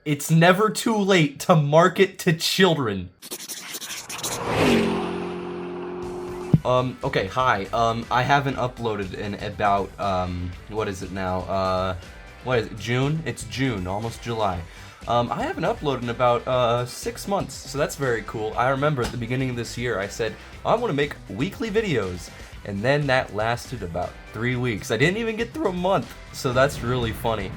It's never too late to market to children. Okay, hi. I haven't uploaded in about, what is it now? What is it, June? It's June, almost July. I haven't uploaded in about, 6 months, so that's very cool. I remember at the beginning of this year, I said, I want to make weekly videos, and then that lasted about 3 weeks. I didn't even get through a month, so that's really funny.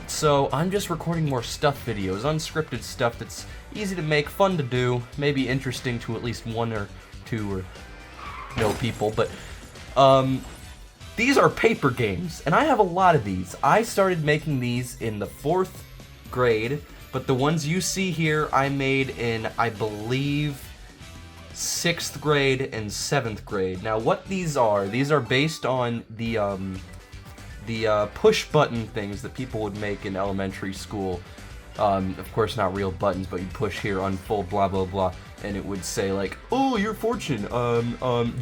So I'm just recording more stuff videos, unscripted stuff that's easy to make, fun to do, maybe interesting to at least one or two or no people, but these are paper games, and I have a lot of these. I started making these in the 4th grade, but the ones you see here I made in, I believe, 6th grade and 7th grade. Now what these are based on the push button things that people would make in elementary school. Of course not real buttons, but you push here, unfold, blah blah blah, and it would say like, oh, your fortune,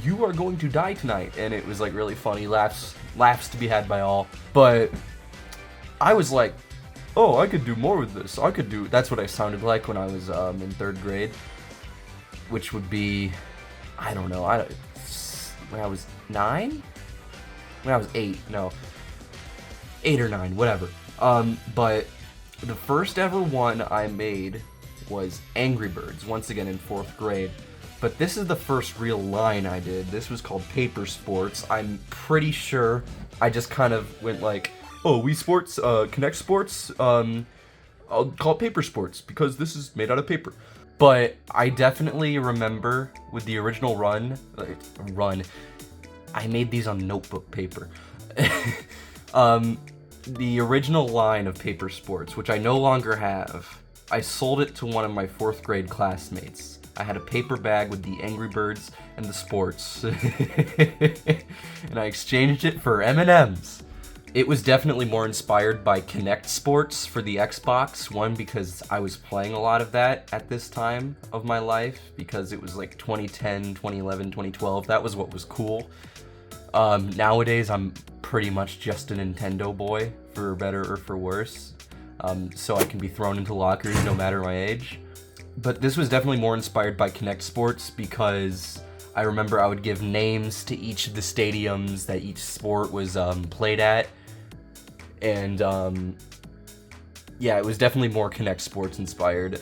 you are going to die tonight, and it was like really funny, laughs to be had by all. But I was like, oh, I could do more with this. That's what I sounded like when I was in 3rd grade, which would be, I don't know, when I was 9? When I was 8, no. 8 or 9, whatever. But the first ever one I made was Angry Birds, once again in 4th grade. But this is the first real line I did. This was called Paper Sports. I'm pretty sure I just kind of went like, oh, Wii Sports, Connect Sports, I'll call it Paper Sports because this is made out of paper. But I definitely remember with the original run, I made these on notebook paper. The original line of Paper Sports, which I no longer have, I sold it to one of my 4th grade classmates. I had a paper bag with the Angry Birds and the sports, and I exchanged it for M&Ms. It was definitely more inspired by Kinect Sports for the Xbox One, because I was playing a lot of that at this time of my life, because it was like 2010, 2011, 2012, that was what was cool. Nowadays, I'm pretty much just a Nintendo boy, for better or for worse, so I can be thrown into lockers no matter my age. But this was definitely more inspired by Kinect Sports, because I remember I would give names to each of the stadiums that each sport was played at, and yeah, it was definitely more Kinect Sports inspired.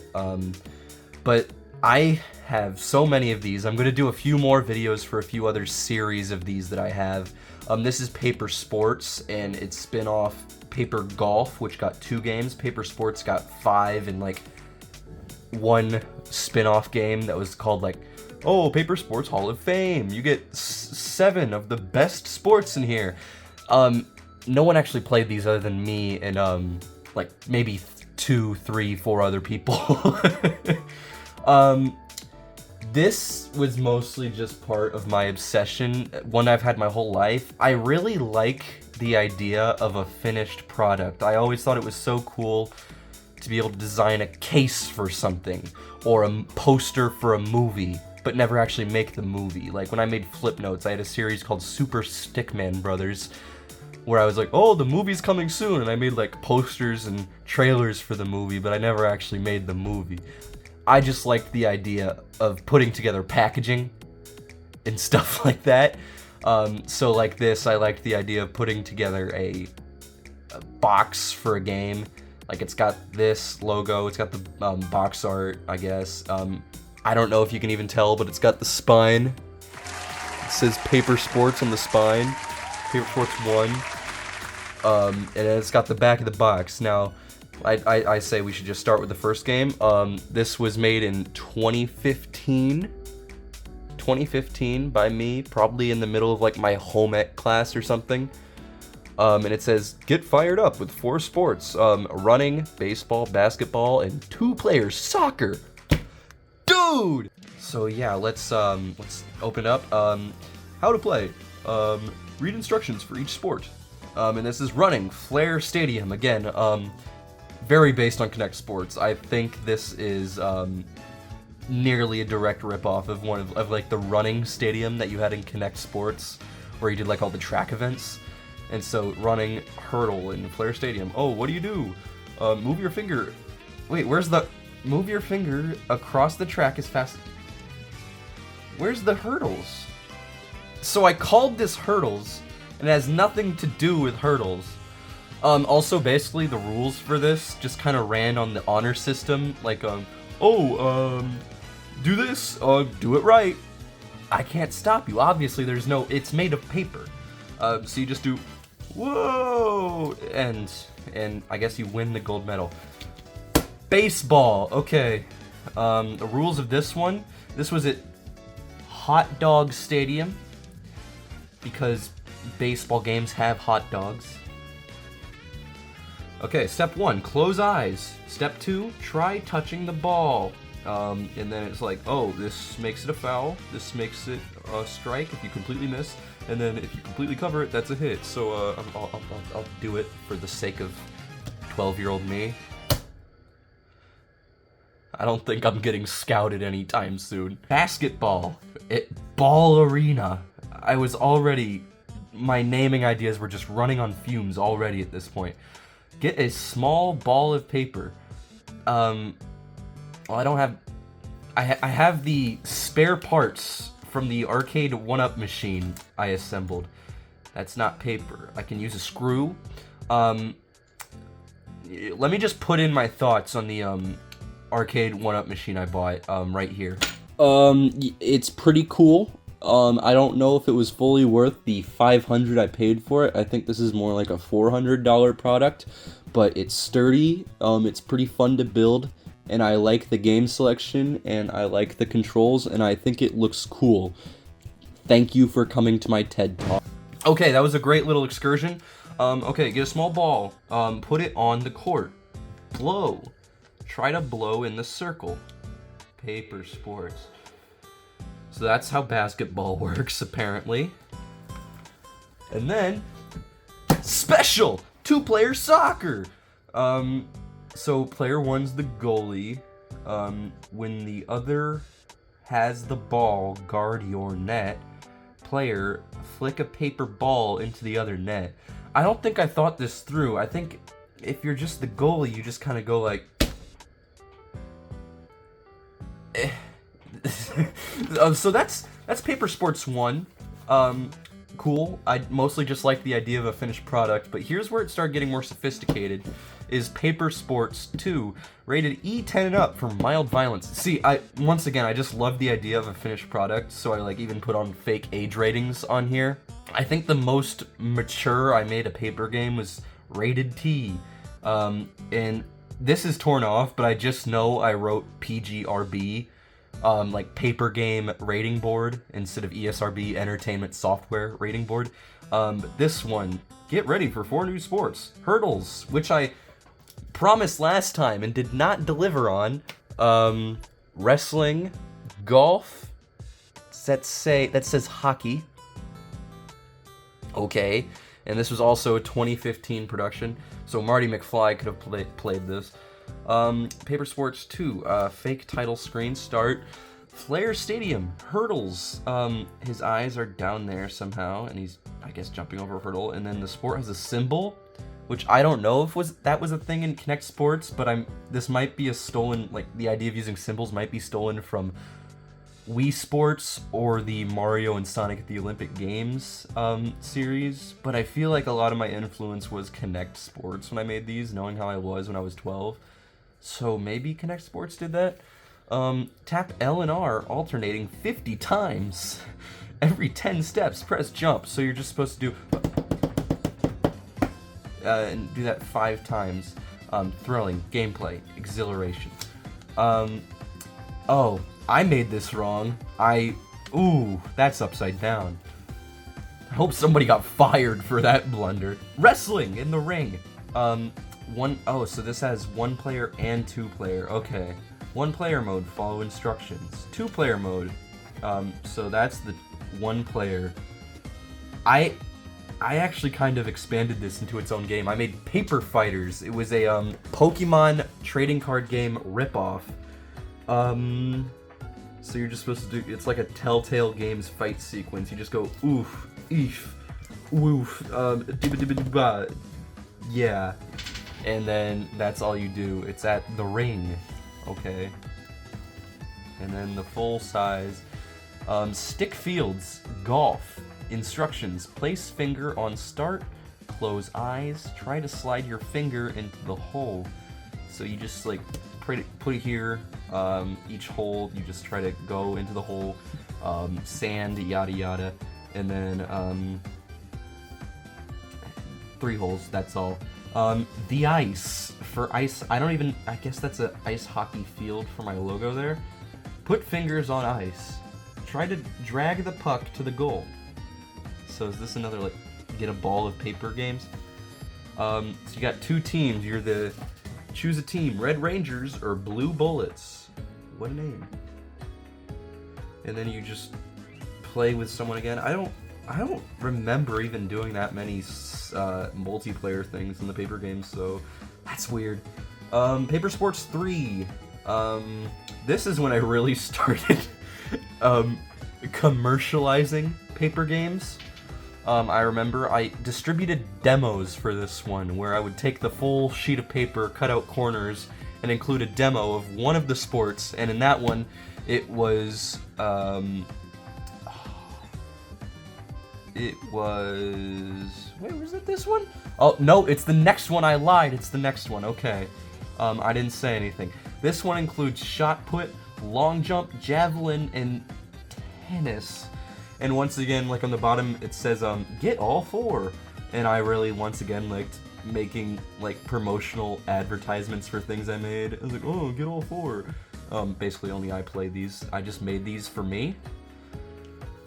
But I have so many of these. I'm going to do a few more videos for a few other series of these that I have. This is Paper Sports, and it's spin-off Paper Golf, which got 2 games. Paper Sports got 5, and like 1 spin-off game that was called like, oh, Paper Sports Hall of Fame. You get 7 of the best sports in here. No one actually played these other than me and like maybe 2, 3, 4 other people. This was mostly just part of my obsession, one I've had my whole life. I really like the idea of a finished product. I always thought it was so cool to be able to design a case for something, or a poster for a movie, but never actually make the movie. Like when I made Flip Notes, I had a series called Super Stickman Brothers, where I was like, oh, the movie's coming soon, and I made like posters and trailers for the movie, but I never actually made the movie. I just liked the idea of putting together packaging and stuff like that. So like this, I liked the idea of putting together a box for a game. Like it's got this logo, it's got the box art, I guess. I don't know if you can even tell, but it's got the spine. It says Paper Sports on the spine. Paper Sports 1. And then it's got the back of the box. Now, I say we should just start with the first game. This was made in 2015 by me, probably in the middle of like my home ec class or something. And it says, get fired up with 4 sports, running, baseball, basketball, and 2 players, soccer. Dude! So yeah, let's open up. How to play. Read instructions for each sport. And this is running, Flair Stadium, again, very based on Kinect Sports. I think this is nearly a direct ripoff of one of like the running stadium that you had in Kinect Sports, where you did like all the track events. And so running, hurdle in Flair Stadium. Oh, what do? Move your finger Wait, where's the... Move your finger across the track as fast... Where's the hurdles? So I called this hurdles, and it has nothing to do with hurdles. Also, basically, the rules for this just kind of ran on the honor system. Like, do this, do it right. I can't stop you. Obviously, there's no... It's made of paper. So you just do... Whoa! And I guess you win the gold medal. Baseball. Okay. The rules of this one. This was at Hot Dog Stadium. Because baseball games have hot dogs. Okay, step 1, close eyes. Step 2, try touching the ball. And then it's like, oh, this makes it a foul. This makes it a strike if you completely miss. And then if you completely cover it, that's a hit. So I'll do it for the sake of 12-year-old me. I don't think I'm getting scouted anytime soon. Basketball at Ball Arena. I was already... My naming ideas were just running on fumes already at this point. Get a small ball of paper. Well, I don't have... I have the spare parts from the arcade 1-up machine I assembled. That's not paper. I can use a screw. Let me just put in my thoughts on the arcade 1-up machine I bought right here. It's pretty cool. I don't know if it was fully worth the $500 I paid for it. I think this is more like a $400 product, but it's sturdy, it's pretty fun to build, and I like the game selection, and I like the controls, and I think it looks cool. Thank you for coming to my TED Talk. Okay, that was a great little excursion. Okay, get a small ball, put it on the court, blow. Try to blow in the circle. Paper sports. So that's how basketball works, apparently. And then, special! 2-player soccer! So player 1's the goalie. When the other has the ball, guard your net. Player, flick a paper ball into the other net. I don't think I thought this through. I think if you're just the goalie, you just kind of go like... So that's Paper Sports 1. Cool. I mostly just like the idea of a finished product, but here's where it started getting more sophisticated. Is Paper Sports 2, rated E10 and up for mild violence. See, once again, I just love the idea of a finished product, so I like even put on fake age ratings on here. I think the most mature I made a paper game was rated T. And this is torn off, but I just know I wrote PGRB. Like paper game rating board instead of ESRB entertainment software rating board. This one, get ready for 4 new sports. Hurdles, which I promised last time and did not deliver on. Wrestling, golf, that says hockey. Okay, and this was also a 2015 production, so Marty McFly could have played this. Paper Sports 2, fake title screen start. Flair Stadium, hurdles. His eyes are down there somehow, and he's, I guess, jumping over a hurdle. And then the sport has a symbol, which I don't know if that was a thing in Kinect Sports, but this might be a stolen, like, the idea of using symbols might be stolen from Wii Sports or the Mario and Sonic at the Olympic Games series, but I feel like a lot of my influence was Kinect Sports when I made these, knowing how I was when I was 12. So maybe Kinect Sports did that? Tap L and R alternating 50 times. Every 10 steps, press jump. So you're just supposed to do... and do that 5 times. Thrilling, gameplay, exhilaration. Oh, I made this wrong. Ooh, that's upside down. I hope somebody got fired for that blunder. Wrestling in the ring. Oh, so this has 1-player and 2-player. Okay. 1-player mode, follow instructions. 2-player mode. So that's the 1-player. I actually kind of expanded this into its own game. I made Paper Fighters. It was a Pokemon trading card game ripoff. So you're just supposed to do, it's like a Telltale Games fight sequence. You just go oof, eef, woof, yeah. And then that's all you do. It's at the ring, okay? And then the full size. Stick fields, golf. Instructions, place finger on start, close eyes, try to slide your finger into the hole. So you just like put it here, each hole, you just try to go into the hole, sand, yada yada, and then 3 holes, that's all. The ice, for ice, I guess that's an ice hockey field for my logo there. Put fingers on ice. Try to drag the puck to the goal. So is this another, like, get a ball of paper games? So you got 2 teams. Choose a team, Red Rangers or Blue Bullets. What a name. And then you just play with someone again. I don't remember even doing that many multiplayer things in the paper games, so that's weird. Paper Sports 3. This is when I really started commercializing paper games. I remember I distributed demos for this one, where I would take the full sheet of paper, cut out corners, and include a demo of one of the sports, and in that one, it was, wait, was it this one? Oh, no, it's the next one, I lied, it's the next one, okay. I didn't say anything. This one includes shot put, long jump, javelin, and tennis. And once again, like on the bottom, it says, get all 4. And I really, once again, liked making, like, promotional advertisements for things I made. I was like, oh, get all 4. Basically, only I play these. I just made these for me.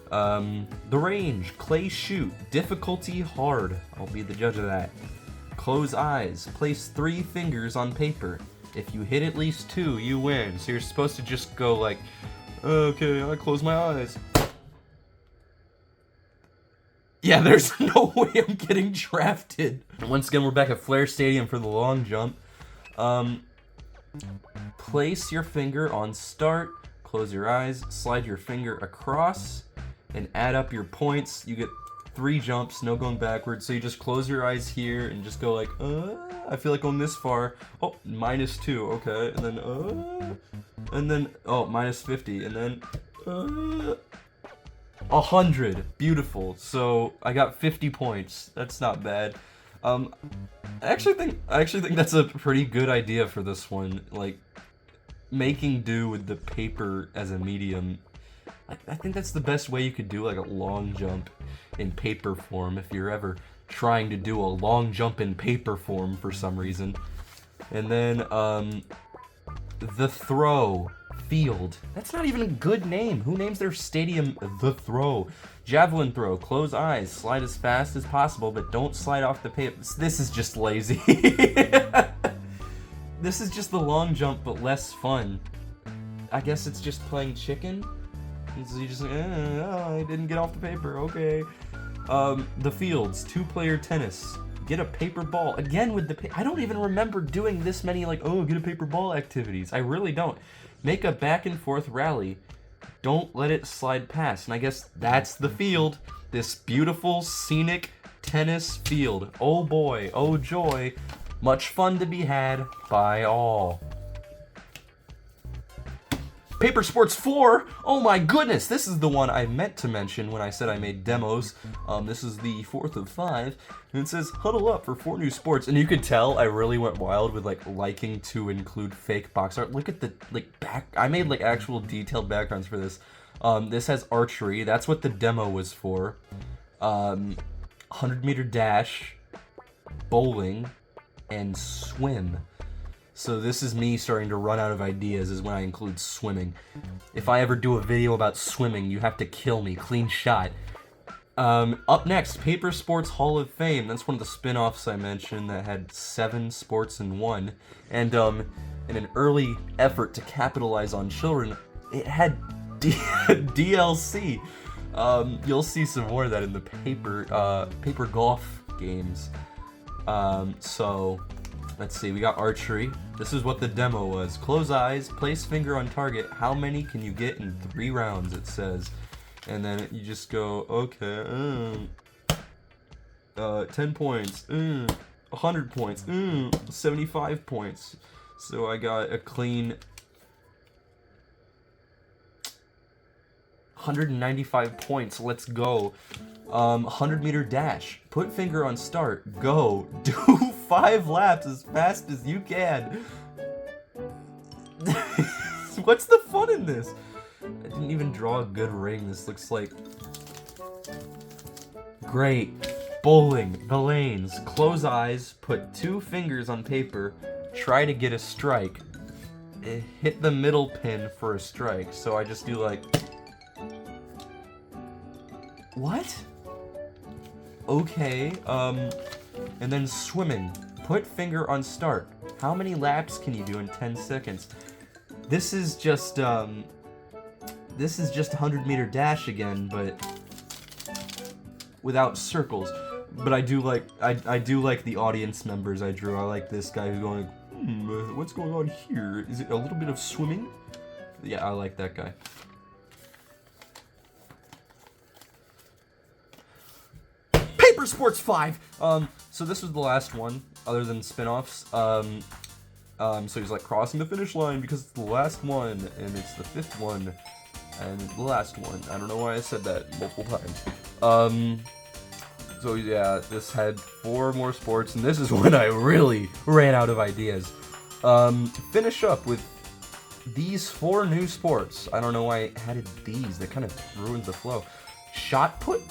The range, clay shoot, difficulty hard. I'll be the judge of that. Close eyes, place 3 fingers on paper. If you hit at least 2, you win. So you're supposed to just go like, okay, I close my eyes. Yeah, there's no way I'm getting drafted. Once again, we're back at Flair Stadium for the long jump. Place your finger on start, close your eyes, slide your finger across, and add up your points. You get 3 jumps, no going backwards. So you just close your eyes here and just go like, I feel like going this far. Oh, -2, okay. And then, oh, -50, and then, 100. Beautiful. So I got 50 points. That's not bad. I actually think that's a pretty good idea for this one. Like, making do with the paper as a medium. I think that's the best way you could do like a long jump in paper form if you're ever trying to do a long jump in paper form for some reason. And then the throw field. That's not even a good name. Who names their stadium the throw? Javelin throw. Close eyes. Slide as fast as possible, but don't slide off the paper. This is just lazy. This is just the long jump, but less fun. I guess it's just playing chicken. So you just I didn't get off the paper. Okay. The fields. 2-player tennis. Get a paper ball. Again with the I don't even remember doing this many like, oh, get a paper ball activities. I really don't. Make a back and forth rally. Don't let it slide past. And I guess that's the field. This beautiful, scenic tennis field. Oh boy, oh joy. Much fun to be had by all. Paper Sports 4, oh my goodness, this is the one I meant to mention when I said I made demos. This is the 4th of 5, and it says, huddle up for 4 new sports. And you could tell I really went wild with like liking to include fake box art. Look at the I made like actual detailed backgrounds for this. This has archery, that's what the demo was for. 100-meter dash, bowling, and swim. So this is me starting to run out of ideas is when I include swimming. If I ever do a video about swimming, you have to kill me. Clean shot. Up next, Paper Sports Hall of Fame. That's one of the spin-offs I mentioned that had 7 sports in one. And in an early effort to capitalize on children, it had DLC. You'll see some more of that in the paper golf games. So let's see, we got archery. This is what the demo was. Close eyes, place finger on target. How many can you get in 3 rounds, it says. And then you just go, okay, 10 points, 100 points. 75 points. So I got a clean 195 points. Let's go. 100-meter dash. Put finger on start. Go. Do 5 laps as fast as you can. What's the fun in this? I didn't even draw a good ring. This looks like... Great. Bowling. The lanes. Close eyes. Put 2 fingers on paper. Try to get a strike. Hit the middle pin for a strike. So I just do like... What? Okay, and then swimming. Put finger on start. How many laps can you do in 10 seconds? This is just 100-meter dash again, but without circles. But I do like the audience members I drew. I like this guy who's going, what's going on here? Is it a little bit of swimming? Yeah, I like that guy. Paper Sports 5! So this was the last one, other than spin-offs. So he's like crossing the finish line because it's the last one, and it's the 5th one, and the last one. I don't know why I said that multiple times. So yeah, this had 4 more sports, and this is when I really ran out of ideas. Finish up with these 4 new sports. I don't know why I added these. That kind of ruins the flow. Shot put?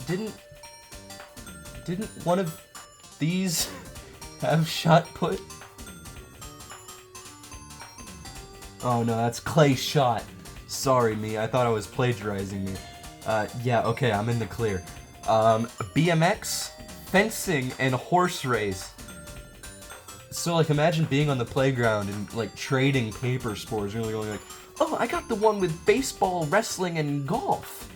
Didn't one of these have shot put? Oh no, that's clay shot. Sorry me, I thought I was plagiarizing me. Yeah, okay, I'm in the clear. BMX, fencing, and horse race. So like imagine being on the playground and like trading paper sports. You're really going like, oh, I got the one with baseball, wrestling, and golf.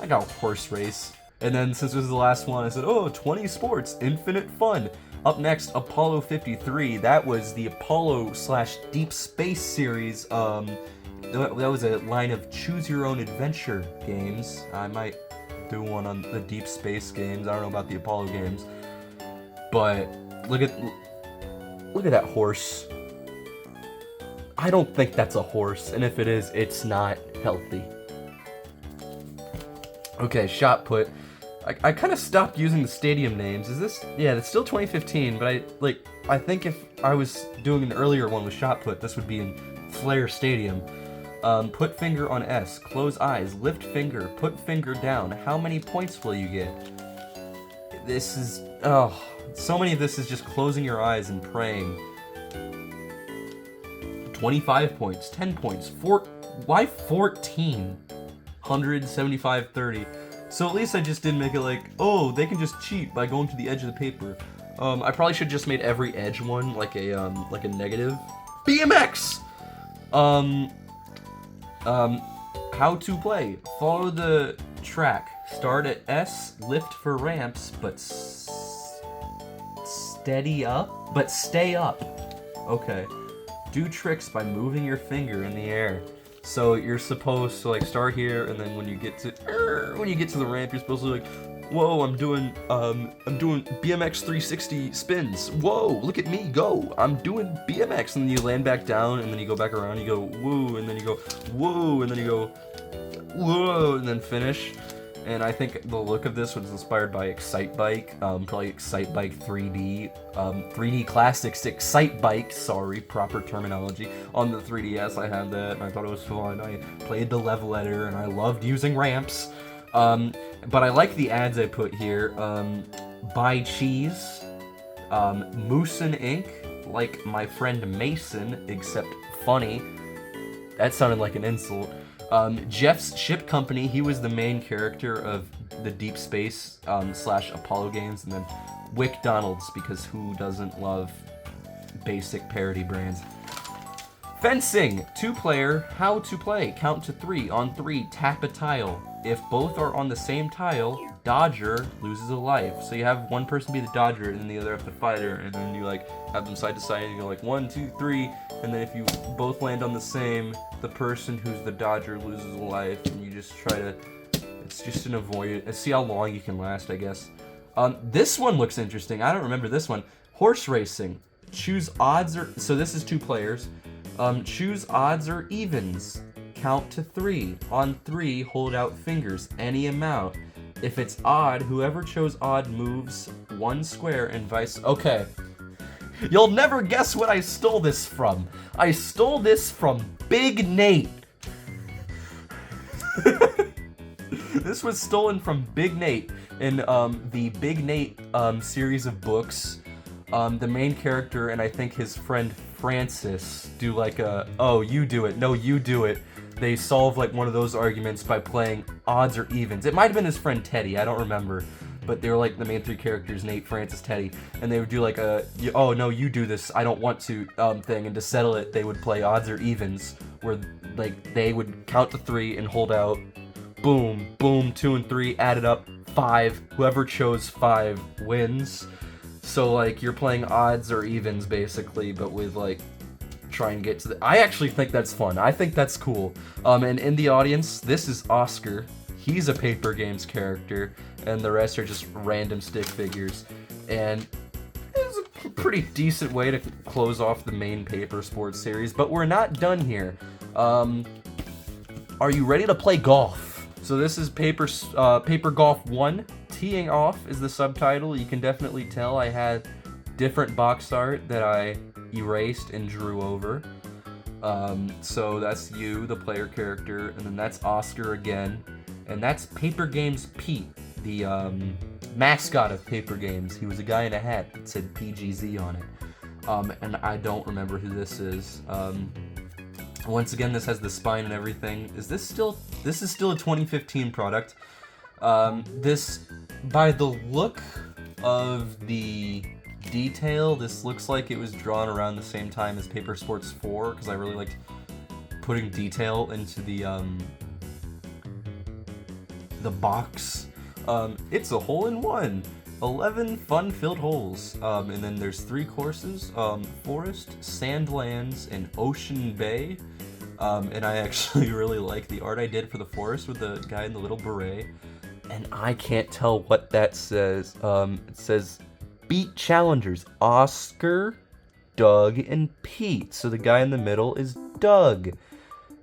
I got horse race. And then since this was the last one, I said, oh, 20 sports, infinite fun. Up next, Apollo 53. That was the Apollo/Deep Space series. That was a line of choose your own adventure games. I might do one on the Deep Space games. I don't know about the Apollo games. But look at that horse. I don't think that's a horse, and if it is, it's not healthy. Okay, shot put. I kind of stopped using the stadium names. Is this? Yeah, it's still 2015, but I think if I was doing an earlier one with shot put, this would be in Flair Stadium. Put finger on S, close eyes, lift finger, put finger down. How many points will you get? This is, oh, so many of this is just closing your eyes and praying. 25 points, 10 points, why 14? 175, 30. So at least I just didn't make it like, oh, they can just cheat by going to the edge of the paper. I probably should just made every edge one like a negative. BMX! How to play. Follow the track. Start at S, lift for ramps, but stay up. Okay. Do tricks by moving your finger in the air. So you're supposed to like start here, and then when you get to the ramp, you're supposed to like, whoa, I'm doing BMX 360 spins. Whoa, look at me go! I'm doing BMX, and then you land back down, and then you go back around. You go woo, and then you go woo, and then you go whoa, and then finish. And I think the look of this was inspired by Excitebike, probably Excitebike 3D, 3D Classics Excitebike, sorry, proper terminology. On the 3DS I had that, and I thought it was fun. I played the level editor, and I loved using ramps. But I like the ads I put here. Buy cheese, Moosin Inc., like my friend Mason, except funny. That sounded like an insult. Jeff's Ship Company, he was the main character of the Deep Space / Apollo games, and then Wick Donalds, because who doesn't love basic parody brands? Fencing, 2-player, how to play, count to 3, on 3, tap a tile. If both are on the same tile, dodger loses a life. So you have one person be the dodger, and then the other have the fighter, and then you like have them side to side, and you go like 1, 2, 3, and then if you both land on the same, the person who's the dodger loses a life, and you just try to It's just an avoid. See how long you can last, I guess. This one looks interesting. I don't remember this one. Horse racing. Choose odds or... So this is 2 players. Choose odds or evens. Count to 3. On 3, hold out fingers. Any amount. If it's odd, whoever chose odd moves 1 square and vice... Okay. You'll never guess what I stole this from. I stole this from Big Nate. This was stolen from Big Nate in the Big Nate series of books. The main character and I think his friend Francis do like a, oh, you do it, no, you do it. They solve like one of those arguments by playing odds or evens. It might have been his friend Teddy, I don't remember. But they were like the main 3 characters, Nate, Francis, Teddy. And they would do like a, oh no, you do this, I don't want to thing. And to settle it, they would play odds or evens, where like they would count to 3 and hold out, boom, boom, 2 and 3, add it up, 5. Whoever chose 5 wins. So like you're playing odds or evens basically, but with like try and get to the... I actually think that's fun. I think that's cool. And in the audience, this is Oscar. He's a Paper Games character, and the rest are just random stick figures. And it's a pretty decent way to close off the main Paper Sports series, but we're not done here. Are you ready to play golf? So this is Paper Golf 1. Teeing Off is the subtitle. You can definitely tell I had different box art that I erased and drew over. So that's you, the player character, and then that's Oscar again. And that's Paper Games Pete, the mascot of Paper Games. He was a guy in a hat that said PGZ on it. And I don't remember who this is. Once again, this has the spine and everything. This is still a 2015 product. This, by the look of the detail, this looks like it was drawn around the same time as Paper Sports 4, because I really liked putting detail into the box. It's a hole-in-one. 11 fun-filled holes. And then there's 3 courses, Forest, Sandlands, and Ocean Bay. And I actually really like the art I did for the forest with the guy in the little beret. And I can't tell what that says. It says, beat challengers, Oscar, Doug, and Pete. So the guy in the middle is Doug.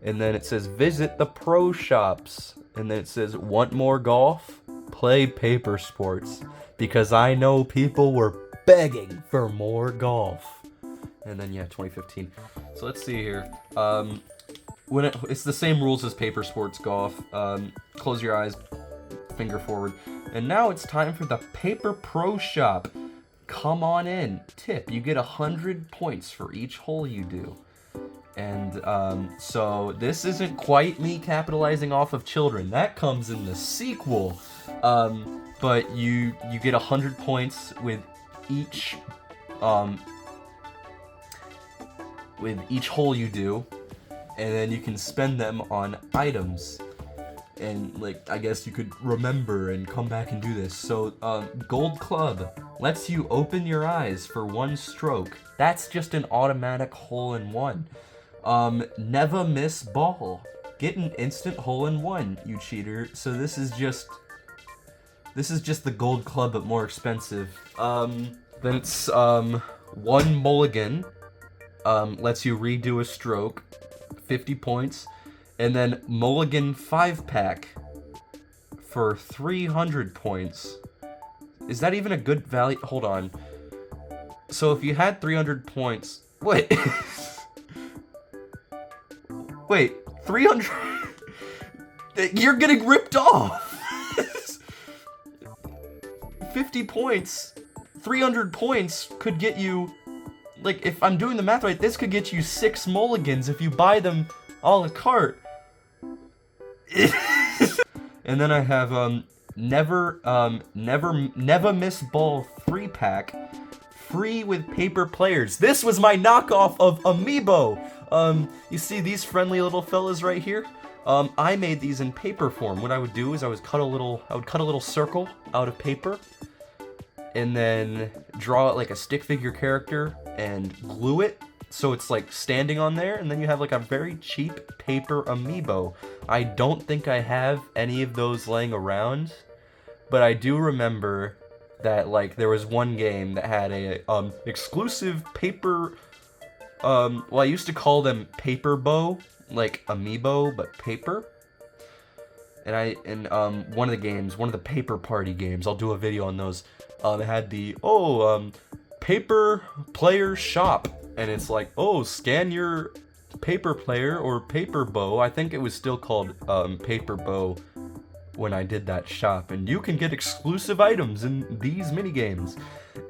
And then it says, visit the pro shops. And then it says, want more golf? Play Paper Sports. Because I know people were begging for more golf. And then, yeah, 2015. So let's see here. It's the same rules as Paper Sports Golf. Close your eyes, finger forward. And now it's time for the Paper Pro Shop. Come on in. Tip, you get 100 points for each hole you do. And so this isn't quite me capitalizing off of children. That comes in the sequel. But you get 100 points with each hole you do, and then you can spend them on items. And like I guess you could remember and come back and do this. So Gold Club lets you open your eyes for 1 stroke. That's just an automatic hole-in-one. Never miss ball. Get an instant hole-in-one, you cheater. So this is just the Gold Club but more expensive. Then it's 1 mulligan. Lets you redo a stroke, 50 points. And then mulligan 5-pack for 300 points. Is that even a good value? Hold on. So if you had 300 points, wait. Wait, 300? You're getting ripped off. 50 points, 300 points could get you, like, if I'm doing the math right, this could get you 6 mulligans if you buy them a la carte. And then I have never miss ball 3-pack, free with paper players. This was my knockoff of Amiibo. You see these friendly little fellas right here? I made these in paper form. What I would do is I would cut a little circle out of paper, and then draw it like a stick figure character and glue it So it's like standing on there, and then you have like a very cheap paper amiibo. I don't think I have any of those laying around, but I do remember that like there was one game that had a exclusive paper, well, I used to call them paper bow, like amiibo but paper. And one of the paper party games, I'll do a video on those. It had the paper player shop, and it's like, oh, scan your paper player or paper bow. I think it was still called paper bow when I did that shop, and you can get exclusive items in these mini games.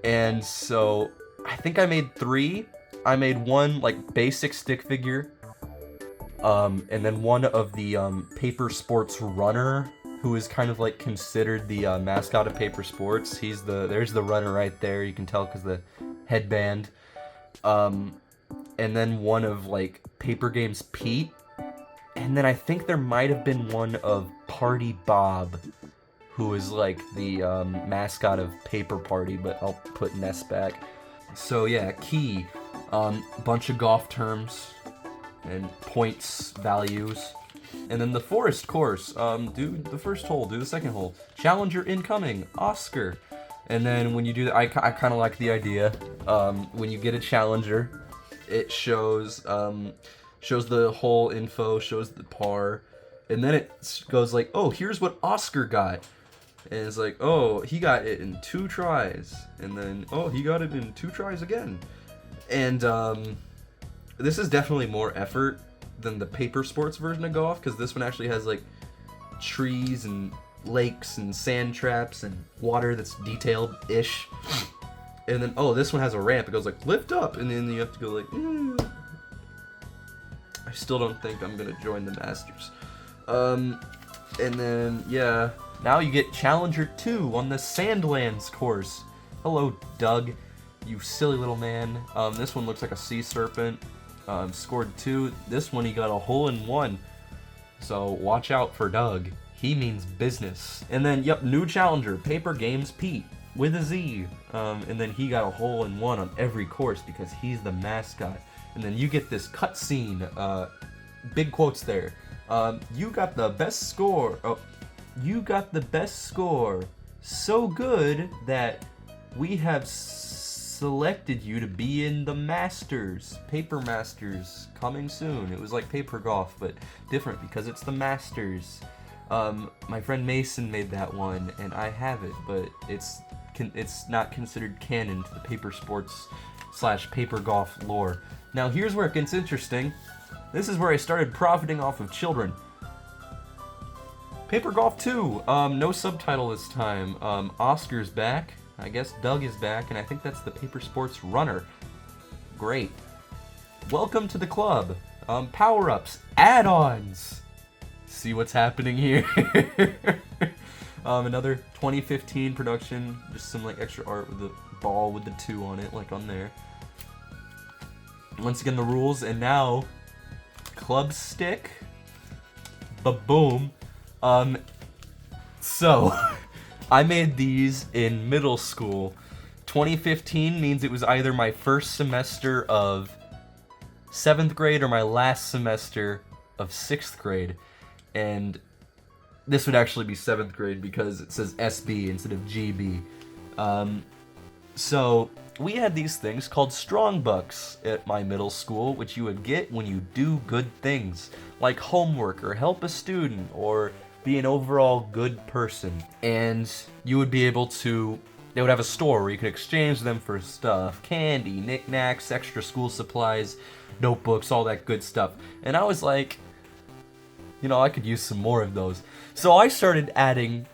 And so I think I made 3. I made one like basic stick figure, and then one of the paper sports runner, who is kind of like considered the mascot of paper sports. There's the runner right there. You can tell because the headband. And then one of like Paper Games Pete. And then I think there might have been one of Party Bob, who is like the mascot of Paper Party, but I'll put Ness back. So yeah, key, bunch of golf terms and points, values. And then the forest course, do the first hole, do the second hole. Challenger incoming, Oscar. And then when you do that, I kind of like the idea. When you get a challenger, it shows the hole info, shows the par, and then it goes like, oh, here's what Oscar got. And it's like, oh, he got it in 2 tries. And then, oh, he got it in 2 tries again. And this is definitely more effort than the paper sports version of golf, because this one actually has like trees and lakes and sand traps and water that's detailed-ish. And then, oh, this one has a ramp. It goes like, lift up, and then you have to go like, I still don't think I'm gonna join the Masters. And then, yeah, now you get Challenger 2 on the Sandlands course. Hello, Doug, you silly little man. This one looks like a sea serpent. Scored 2. This one he got a hole-in-one. So watch out for Doug. He means business. And then, yep, new challenger, Paper Games Pete, with a Z. And then he got a hole-in-one on every course because he's the mascot. And then you get this cutscene, big quotes there. You got the best score. Oh, you got the best score. So good that we have selected you to be in the Masters. Paper Masters, coming soon. It was like paper golf, but different because it's the Masters. My friend Mason made that one, and I have it, but it's not considered canon to the paper sports / paper golf lore. Now here's where it gets interesting. This is where I started profiting off of children. Paper Golf 2, no subtitle this time. Oscar's back. I guess Doug is back, and I think that's the paper sports runner. Great. Welcome to the club. Power-ups, add-ons. See what's happening here. Another 2015 production, just some like extra art with the ball with the 2 on it, like on there. Once again, the rules, and now club stick. Ba-boom. So I made these in middle school. 2015 means it was either my first semester of 7th grade or my last semester of 6th grade. And this would actually be 7th grade because it says SB instead of GB. So we had these things called strong bucks at my middle school, which you would get when you do good things, like homework or help a student or be an overall good person. And you would be able to, they would have a store where you could exchange them for stuff, candy, knickknacks, extra school supplies, notebooks, all that good stuff. And I was like, you know, I could use some more of those. So I started adding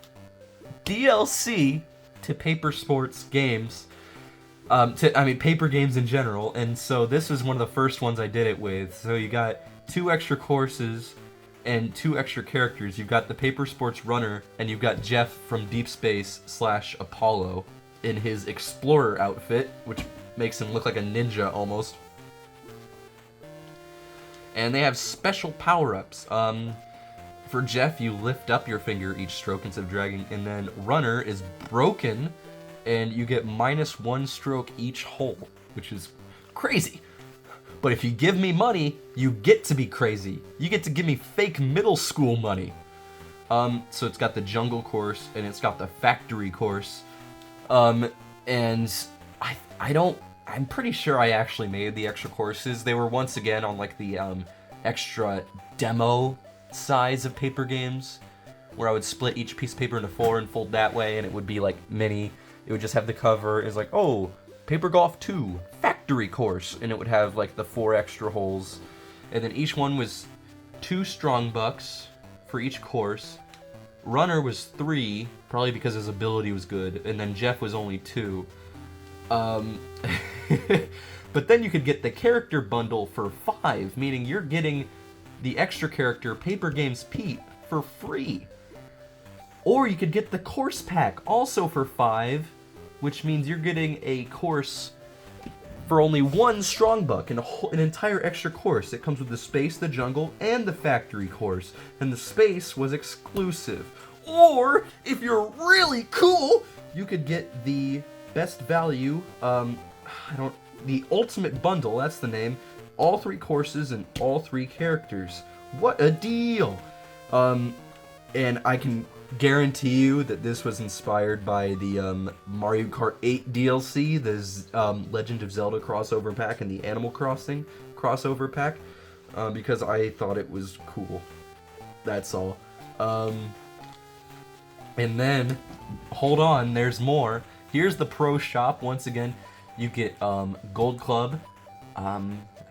DLC to paper sports games, paper games in general. And so this was one of the first ones I did it with. So you got 2 extra courses and 2 extra characters. You've got the paper sports runner, and you've got Jeff from Deep Space / Apollo in his explorer outfit, which makes him look like a ninja almost. And they have special power-ups. For Jeff, you lift up your finger each stroke instead of dragging, and then runner is broken, and you get -1 stroke each hole, which is crazy. But if you give me money, you get to be crazy. You get to give me fake middle school money. So it's got the jungle course, and it's got the factory course. And I'm pretty sure I actually made the extra courses. They were once again on like the extra demo size of paper games, where I would split each piece of paper into 4 and fold that way, and it would be like mini. It would just have the cover. It's like, oh, Paper Golf 2 factory course, and it would have like the 4 extra holes, and then each one was 2 strong bucks for each course. Runner was 3, probably because his ability was good, and then Jeff was only 2. But then you could get the character bundle for 5, meaning you're getting the extra character Paper Games Pete for free. Or you could get the course pack also for 5, which means you're getting a course for only 1 strong buck, and an entire extra course. It comes with the space, the jungle, and the factory course, and the space was exclusive. Or if you're really cool, you could get the best value, the ultimate bundle, that's the name, all 3 courses and all 3 characters. What a deal! And I can guarantee you that this was inspired by the Mario Kart 8 DLC, the Legend of Zelda crossover pack, and the Animal Crossing crossover pack, because I thought it was cool. That's all. And then, hold on, there's more. Here's the pro shop. Once again, you get Gold Club. I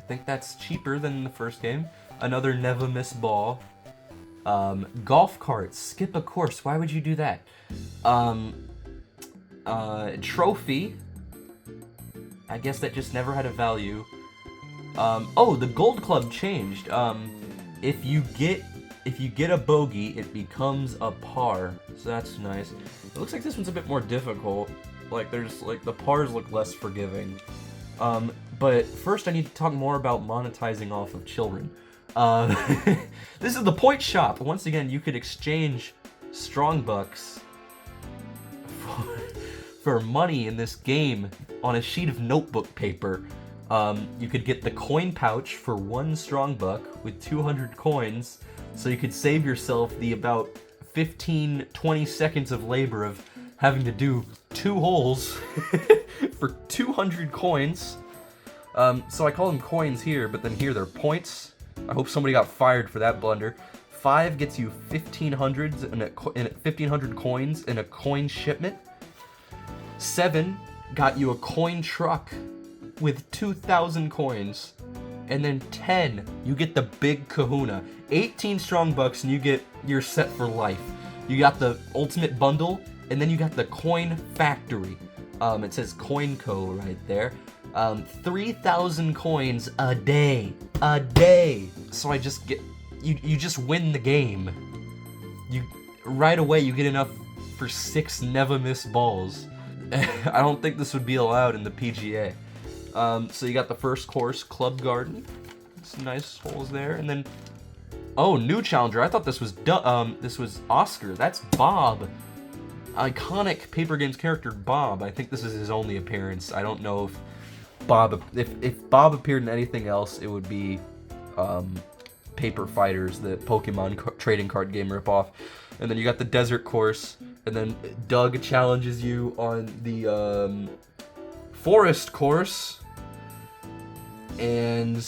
think that's cheaper than the first game. Another Never Miss Ball. Golf carts. Skip a course. Why would you do that? Trophy. I guess that just never had a value. Oh, the Gold Club changed. If you get a bogey, it becomes a par. So that's nice. It looks like this one's a bit more difficult. Like the pars look less forgiving. But first I need to talk more about monetizing off of children. This is the point shop. Once again, you could exchange strong bucks for money in this game on a sheet of notebook paper. You could get the coin pouch for 1 strong buck with 200 coins, so you could save yourself the about 15-20 seconds of labor of having to do 2 holes for 200 coins. So I call them coins here, but then here they're points. I hope somebody got fired for that blunder. 5 gets you 1,500 coins in a coin shipment. 7 got you a coin truck with 2,000 coins. And then 10, you get the big kahuna. 18 strong bucks and you're set for life. You got the ultimate bundle, and then you got the coin factory. It says CoinCo right there. 3,000 coins a day. So I just get, you just win the game. Right away you get enough for 6 never miss balls. I don't think this would be allowed in the PGA. So you got the first course, Club Garden. Some nice holes there, and then, oh, new challenger. I thought this was Oscar. That's Bob. Iconic Paper Games character Bob. I think this is his only appearance. I don't know if Bob appeared in anything else, it would be Paper Fighters, the Pokemon trading card game ripoff. And then you got the desert course, and then Doug challenges you on the forest course, and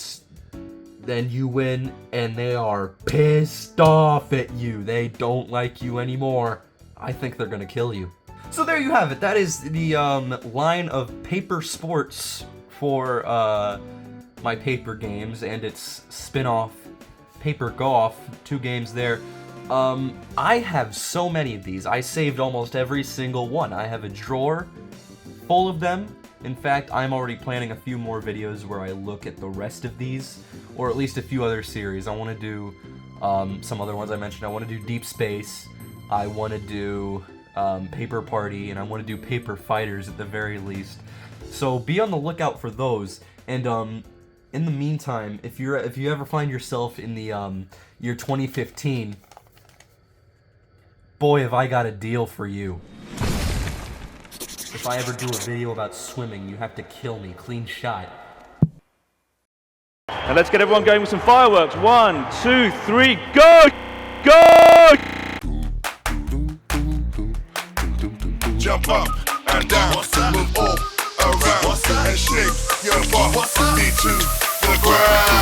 then you win, and they are pissed off at you. They don't like you anymore. I think they're gonna kill you. So there you have it. That is the line of paper sports for my paper games, and its spin-off Paper Golf, 2 games there. I have so many of these. I saved almost every single one. I have a drawer full of them. In fact, I'm already planning a few more videos where I look at the rest of these, or at least a few other series. I want to do some other ones I mentioned. I want to do Deep Space. I want to do Paper Party, and I want to do Paper Fighters at the very least. So be on the lookout for those. And in the meantime, if you ever find yourself in the year 2015, boy, have I got a deal for you. If I ever do a video about swimming, you have to kill me, clean shot. And let's get everyone going with some fireworks. 1, 2, 3, go! Go! Jump up and down, move all around and shake your body to the ground.